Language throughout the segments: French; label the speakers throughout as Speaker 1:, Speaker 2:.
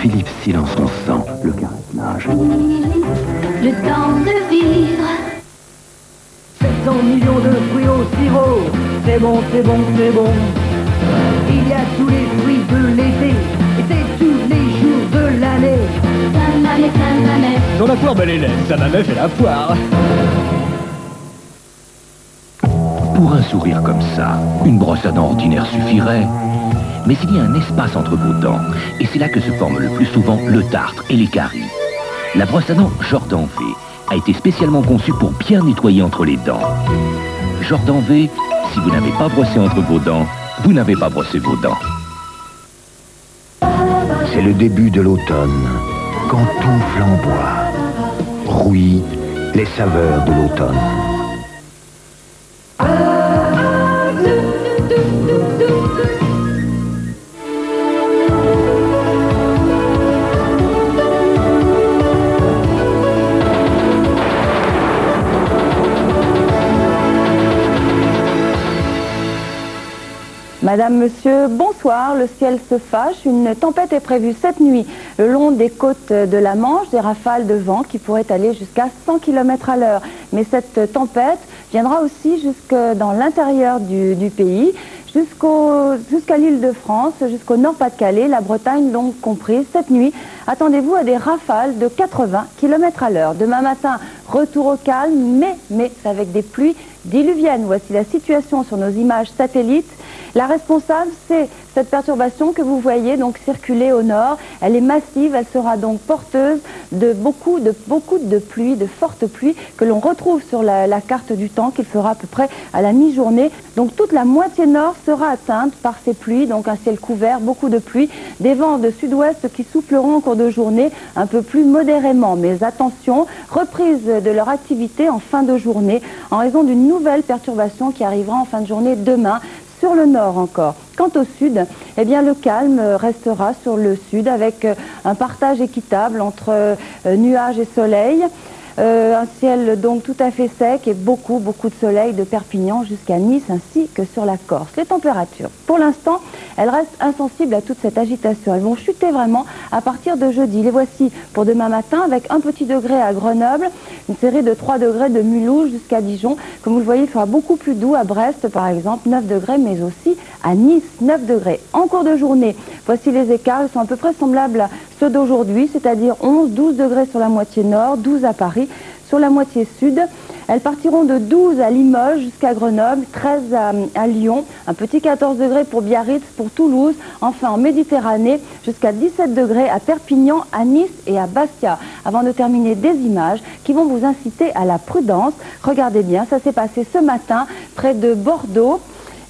Speaker 1: Philippe Sille en son sang, le caresse-nage.
Speaker 2: Le temps de vivre.
Speaker 3: 700 millions de fruits au sirop, c'est bon, c'est bon, c'est bon. Il y a tous les fruits de l'été, et c'est tous les jours de l'année.
Speaker 2: Saint-Mamet.
Speaker 4: Dans la poire, elle est laide, Saint-Mamet fait la poire.
Speaker 1: Pour un sourire comme ça, une brosse à dents ordinaire suffirait. Mais il y a un espace entre vos dents, et c'est là que se forment le plus souvent le tartre et les caries. La brosse à dents Jordan V a été spécialement conçue pour bien nettoyer entre les dents. Jordan V, si vous n'avez pas brossé entre vos dents, vous n'avez pas brossé vos dents.
Speaker 5: C'est le début de l'automne, quand tout flamboie. Rouille les saveurs de l'automne.
Speaker 6: Madame, monsieur, bonsoir. Le ciel se fâche. Une tempête est prévue cette nuit le long des côtes de la Manche, des rafales de vent qui pourraient aller jusqu'à 100 km à l'heure. Mais cette tempête viendra aussi jusque dans l'intérieur du pays, jusqu'à l'île de France, jusqu'au Nord-Pas-de-Calais, la Bretagne donc comprise. Cette nuit, attendez-vous à des rafales de 80 km à l'heure. Demain matin, retour au calme, mais avec des pluies diluviennes. Voici la situation sur nos images satellites. La responsable, c'est cette perturbation que vous voyez donc circuler au nord. Elle est massive, elle sera donc porteuse de beaucoup de pluie, de fortes pluies que l'on retrouve sur la carte du temps qu'il fera à peu près à la mi-journée. Donc toute la moitié nord sera atteinte par ces pluies, donc un ciel couvert, beaucoup de pluie, des vents de sud-ouest qui souffleront au cours de journée un peu plus modérément. Mais attention, reprise de leur activité en fin de journée en raison d'une nouvelle perturbation qui arrivera en fin de journée demain. Sur le nord encore. Quant au sud, eh bien le calme restera sur le sud avec un partage équitable entre nuages et soleil. Un ciel donc tout à fait sec et beaucoup de soleil de Perpignan jusqu'à Nice ainsi que sur la Corse. Les températures, pour l'instant, elles restent insensibles à toute cette agitation. Elles vont chuter vraiment à partir de jeudi. Les voici pour demain matin avec un petit degré à Grenoble, une série de 3 degrés de Mulhouse jusqu'à Dijon. Comme vous le voyez, il fera beaucoup plus doux à Brest par exemple, 9 degrés, mais aussi à Nice, 9 degrés. En cours de journée, voici les écarts, ils sont à peu près semblables à ceux d'aujourd'hui, c'est-à-dire 11, 12 degrés sur la moitié nord, 12 à Paris. Sur la moitié sud, elles partiront de 12 à Limoges jusqu'à Grenoble, 13 à Lyon, un petit 14 degrés pour Biarritz, pour Toulouse, enfin en Méditerranée, jusqu'à 17 degrés à Perpignan, à Nice et à Bastia. Avant de terminer, des images qui vont vous inciter à la prudence. Regardez bien, ça s'est passé ce matin près de Bordeaux.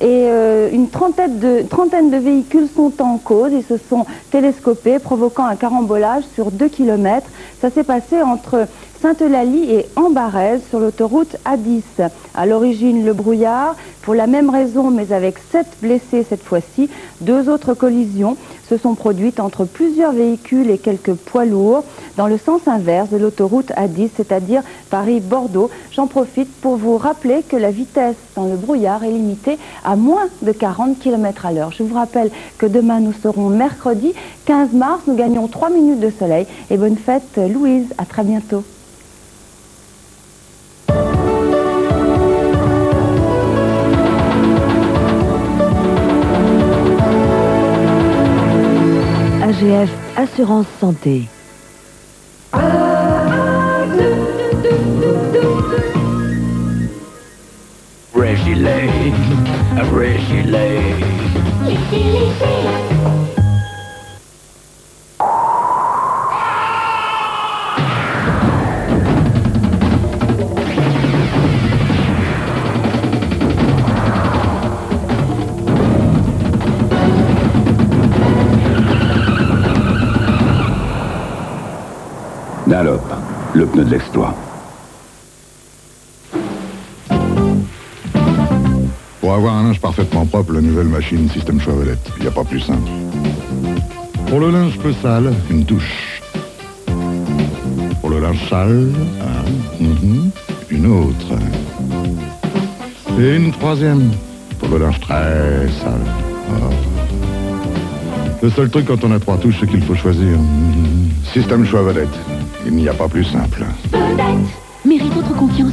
Speaker 6: Et une trentaine de véhicules sont en cause. Ils se sont télescopés, provoquant un carambolage sur 2 km. Ça s'est passé entre Sainte-Eulalie et Ambarès sur l'autoroute A10. À l'origine, le brouillard, pour la même raison, mais avec 7 blessés cette fois-ci. 2 autres collisions se sont produites entre plusieurs véhicules et quelques poids lourds dans le sens inverse de l'autoroute A10, c'est-à-dire Paris-Bordeaux. J'en profite pour vous rappeler que la vitesse dans le brouillard est limitée à moins de 40 km à l'heure. Je vous rappelle que demain nous serons mercredi 15 mars, nous gagnons 3 minutes de soleil. Et bonne fête Louise, à très bientôt.
Speaker 7: AGF Assurance Santé.
Speaker 1: Dunlop, le pneu de l'exploit.
Speaker 8: Pour avoir un linge parfaitement propre, la nouvelle machine Système Chevrolet. Il n'y a pas plus simple. Pour le linge peu sale, une douche. Pour le linge sale, une autre. Et une troisième pour le linge très sale. Le seul truc quand on a 3 touches, c'est qu'il faut choisir. Système choix vedette. Il n'y a pas plus simple.
Speaker 7: Mérite votre confiance.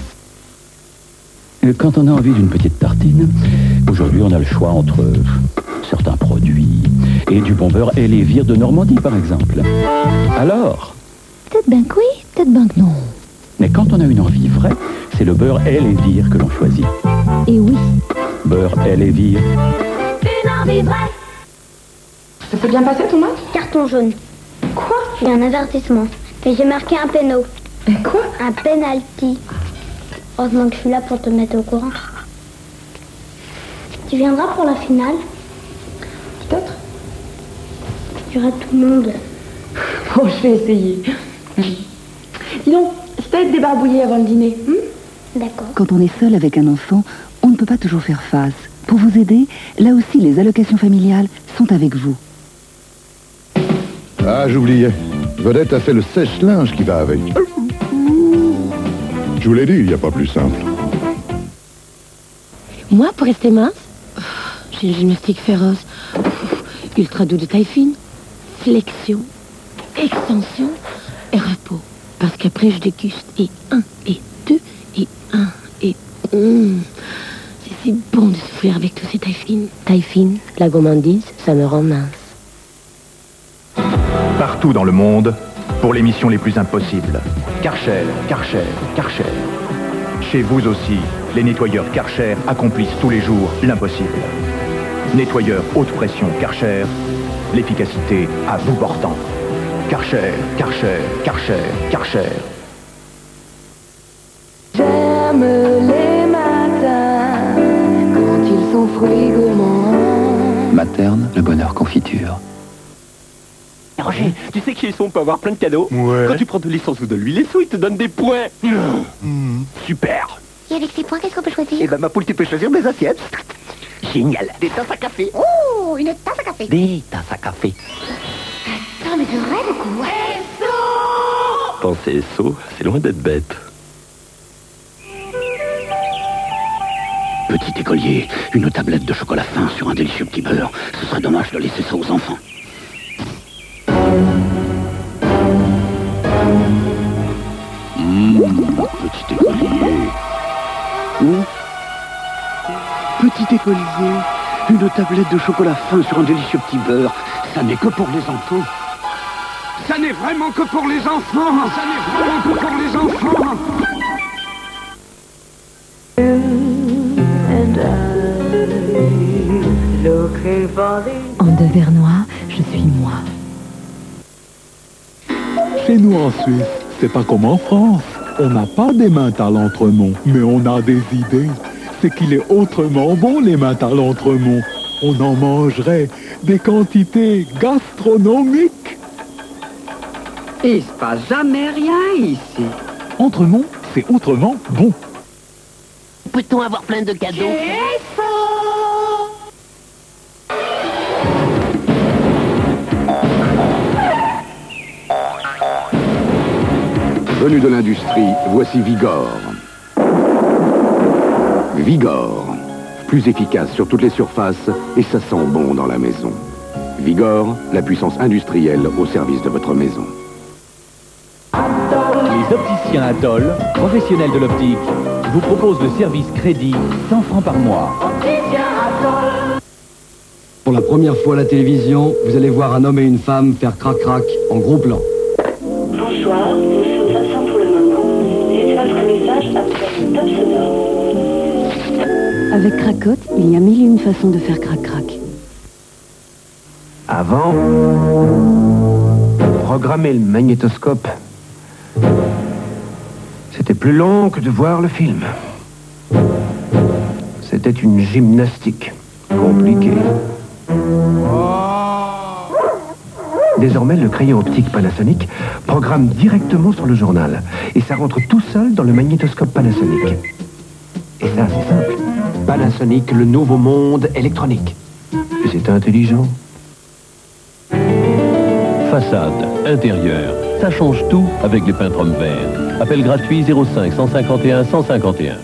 Speaker 1: Quand on a envie d'une petite tartine, aujourd'hui on a le choix entre certains produits et du bon beurre et les vires de Normandie par exemple. Alors,
Speaker 2: Peut-être ben que oui, peut-être ben que non.
Speaker 1: mais quand on a une envie vraie, c'est le beurre et les vires que l'on choisit.
Speaker 2: Et oui.
Speaker 1: Beurre et les vires.
Speaker 2: Une envie vraie.
Speaker 6: Ça s'est bien passé ton match?
Speaker 9: Carton jaune.
Speaker 6: Quoi?
Speaker 9: Il y a un avertissement. Et j'ai marqué un péno.
Speaker 6: Quoi?
Speaker 9: Un penalty. Heureusement que je suis là pour te mettre au courant. Tu viendras pour la finale?
Speaker 6: Peut-être.
Speaker 9: Il y aura tout le monde.
Speaker 6: Oh, je vais essayer. Dis donc, c'est peut-être débarbouillé avant le dîner.
Speaker 9: D'accord.
Speaker 7: Quand on est seul avec un enfant, on ne peut pas toujours faire face. Pour vous aider, là aussi, les allocations familiales sont avec vous.
Speaker 8: Ah, j'oubliais. Vedette a fait le sèche-linge qui va avec. Je vous l'ai dit, il n'y a pas plus simple.
Speaker 10: Moi, pour rester mince, j'ai une gymnastique féroce. Ultra doux de taille fine. Flexion, extension et repos. Parce qu'après, je déguste. Et 1, et 2, et 1, et... C'est si bon de souffler avec tous ces tailles fines. Taille fine, la gourmandise, ça me rend mince.
Speaker 11: Partout dans le monde, pour les missions les plus impossibles. Karcher, Karcher, Karcher. Chez vous aussi, les nettoyeurs Karcher accomplissent tous les jours l'impossible. Nettoyeur haute pression Karcher, l'efficacité à bout portant. Karcher, Karcher, Karcher, Karcher.
Speaker 6: J'aime les matins quand ils sont fruits gourmands.
Speaker 1: Materne, le bonheur confiture.
Speaker 4: Roger, tu sais qu'ils sont, on peut avoir plein de cadeaux.
Speaker 11: Ouais.
Speaker 4: Quand tu prends de l'essence ou de l'huile, les sous, ils te donnent des points. Super.
Speaker 9: Et avec ces points, qu'est-ce qu'on peut choisir?
Speaker 4: Et ben ma poule, tu peux choisir des assiettes. Génial. Des tasses à café.
Speaker 9: Oh, une tasse à café.
Speaker 4: Des tasses à café.
Speaker 9: Non, mais je rêve, quoi.
Speaker 4: Penser SO, c'est loin d'être bête.
Speaker 1: Petit écolier, une tablette de chocolat fin sur un délicieux petit beurre. Ce serait dommage de laisser ça aux enfants. Petit écolier. Petit écolier, une tablette de chocolat fin sur un délicieux petit beurre. Ça n'est que pour les enfants. Ça n'est vraiment que pour les enfants. Ça n'est vraiment que pour les enfants.
Speaker 7: En Devernois, je suis moi.
Speaker 12: Chez nous en Suisse, c'est pas comme en France. On n'a pas des mintes à l'entremont, mais on a des idées. C'est qu'il est autrement bon, les mintes à l'entremont. On en mangerait des quantités gastronomiques.
Speaker 3: Il se passe jamais rien ici.
Speaker 12: Entremont, c'est autrement bon.
Speaker 10: Peut-on avoir plein de cadeaux?
Speaker 5: Venu de l'industrie, voici Vigor. Vigor, plus efficace sur toutes les surfaces et ça sent bon dans la maison. Vigor, la puissance industrielle au service de votre maison.
Speaker 1: Les opticiens Atoll, professionnels de l'optique, vous proposent le service crédit 100 francs par mois.
Speaker 3: Pour la première fois à la télévision, vous allez voir un homme et une femme faire crac-crac en gros plan.
Speaker 13: Bonsoir, nous sommes absents pour le moment. Laissez votre message après le top sonore.
Speaker 7: Avec Cracotte, il y a mille et une façons de faire crac-crac.
Speaker 11: Avant, programmer le magnétoscope, c'était plus long que de voir le film. C'était une gymnastique compliquée. Désormais, le crayon optique Panasonic programme directement sur le journal. Et ça rentre tout seul dans le magnétoscope Panasonic. Et ça, c'est simple. Panasonic, le nouveau monde électronique. Et c'est intelligent.
Speaker 1: Façade, intérieur, ça change tout avec les peintres hommes verts. Appel gratuit 05 151 151.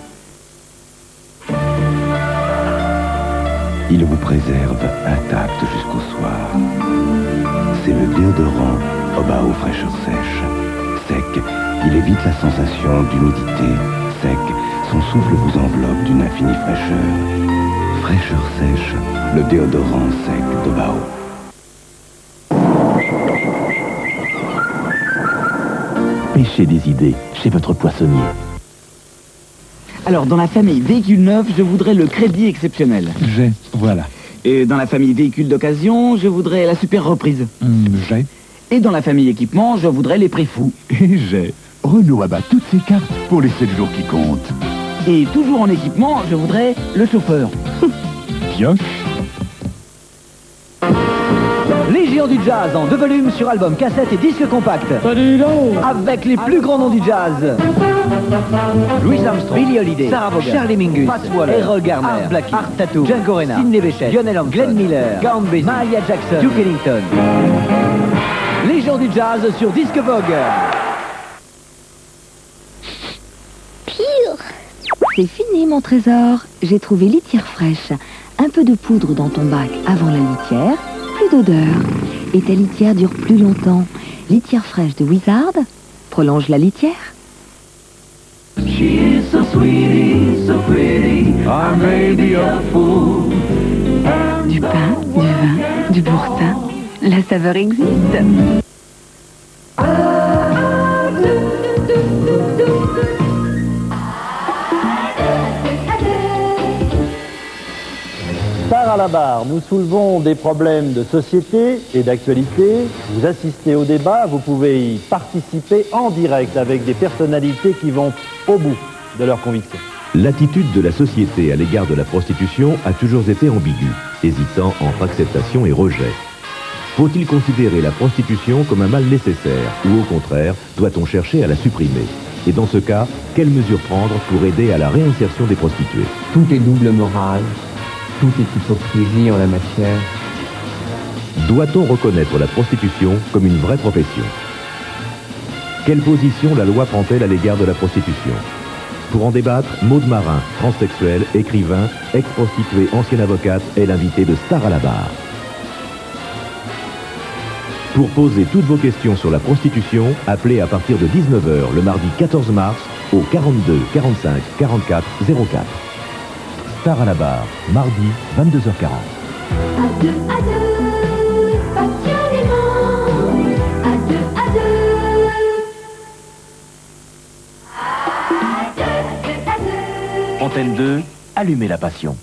Speaker 5: Il vous préserve intact jusqu'au soir.
Speaker 14: c'est le déodorant Obao fraîcheur sèche. Sec, il évite la sensation d'humidité. Sec, son souffle vous enveloppe d'une infinie fraîcheur. Fraîcheur sèche, le déodorant sec d'Obao.
Speaker 1: Pêchez des idées chez votre poissonnier.
Speaker 15: Alors, dans la famille véhicule neuf, je voudrais le crédit exceptionnel.
Speaker 16: J'ai, voilà.
Speaker 15: Et dans la famille véhicule d'occasion, je voudrais la super reprise.
Speaker 16: J'ai.
Speaker 15: Et dans la famille équipement, je voudrais les prix fous.
Speaker 16: Et j'ai. Renault abat toutes ses cartes pour les 7 jours qui comptent.
Speaker 15: Et toujours en équipement, je voudrais le chauffeur.
Speaker 16: Pioche.
Speaker 3: Les géants du jazz en 2 volumes sur album, cassette et disque compact. Avec les plus grands noms du jazz. Louis Armstrong, Billie Holiday, Sarah Vaughan, Charlie Mingus, Fats Waller, Errol Garner, Art Blakey, Art Tattoo, Django Reinhardt, Sidney Bechet, Lionel Hampton, Glenn Miller, Count Basie, Mahalia Jackson, Duke Ellington. Les géants du jazz sur Disque Vogue.
Speaker 7: Pire. C'est fini, mon trésor. J'ai trouvé litière fraîche. Un peu de poudre dans ton bac avant la litière, plus d'odeur. Et ta litière dure plus longtemps. Litière fraîche de Wizard prolonge la litière.
Speaker 3: She is so sweetie, so pretty, I may be a fool.
Speaker 7: Du pain, du vin, du boursin. La saveur existe.
Speaker 17: Star à la barre, nous soulevons des problèmes de société et d'actualité. Vous assistez au débat, vous pouvez y participer en direct avec des personnalités qui vont au bout de leurs convictions.
Speaker 18: L'attitude de la société à l'égard de la prostitution a toujours été ambiguë, hésitant entre acceptation et rejet. Faut-il considérer la prostitution comme un mal nécessaire ou au contraire, doit-on chercher à la supprimer? Et dans ce cas, quelles mesures prendre pour aider à la réinsertion des prostituées?
Speaker 19: Tout est double morale. Tout est hypocrisie en la matière.
Speaker 18: Doit-on reconnaître la prostitution comme une vraie profession? Quelle position la loi prend-elle à l'égard de la prostitution? Pour en débattre, Maude Marin, transsexuelle, écrivain, ex-prostituée, ancienne avocate, est l'invitée de Star à la barre. Pour poser toutes vos questions sur la prostitution, appelez à partir de 19h le mardi 14 mars au 42 45 44 04. Star à la barre, mardi, 22h40.
Speaker 2: À deux, passionnément. À deux.
Speaker 1: Antenne 2, allumez la passion.